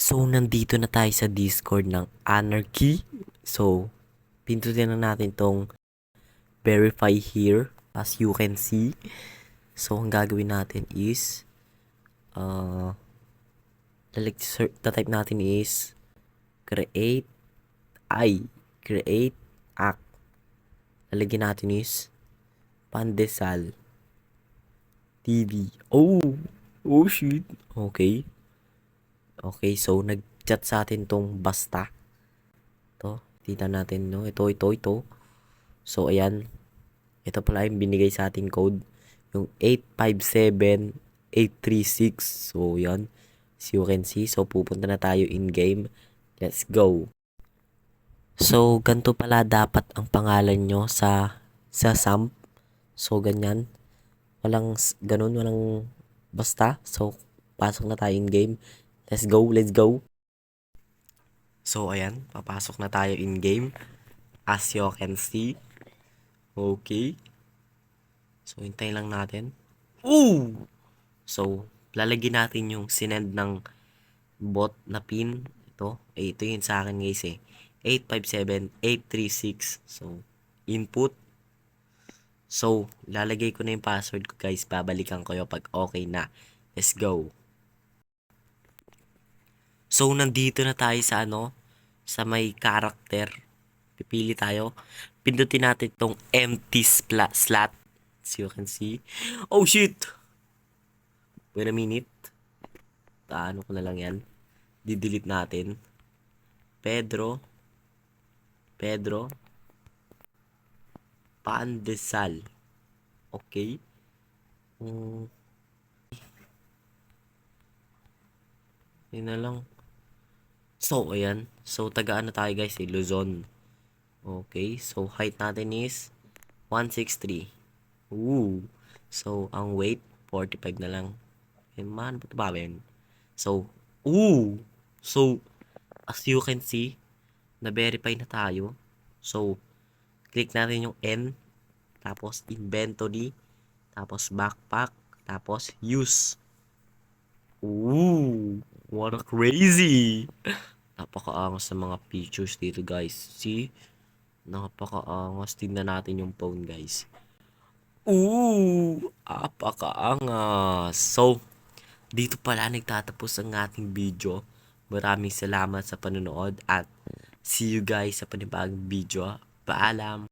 So, nandito na tayo sa Discord ng Anarchy. So, pindutin na natin tong verify here as you can see. So, ang gagawin natin is type natin is create create act. Lalagyan natin is Pandesal TV. Oh shit. Okay. Okay, so nag-chat sa atin tong basta. To, tita natin, no? Ito. So, ayan. Ito pala yung binigay sa ating code. Yung 857836. So, yan. As you can see. So, pupunta na tayo in-game. Let's go. So, ganito pala dapat ang pangalan nyo sa SAMP. So, ganyan. Ganun, walang basta. So, pasok na tayo in-game. Let's go. So, ayan. Papasok na tayo in-game. As you can see. Okay. So, hintayin lang natin. Ooh! So, lalagyan natin yung sinend ng bot na pin. Ito yun sa akin guys eh. 857836. So, input. So, lalagay ko na yung password ko guys. Babalikan ko yung pag okay na. Let's go. So, nandito na tayo sa sa may character. Pipili tayo. Pindutin natin tong empty slot. As you can see. Oh shit! Wait a minute. Ano ko na lang yan. Didelete natin. Pedro Pandesal. Okay. Yun na lang. So, ayan. So, tagaan na tayo guys eh. Luzon. Okay. So, height natin is 163. Ooh. So, ang weight 45 na lang. Man, ba't ba yun? So, So, as you can see, na-verify na tayo. So, click natin yung N, tapos inventory, tapos backpack, tapos use. What a crazy! Napakaangas sa mga features dito guys. See? Napakaangas. Tingnan natin yung phone guys. Napakaangas. So, dito pala nagtatapos ang ating video. Maraming salamat sa panonood at see you guys sa panibagong video. Paalam!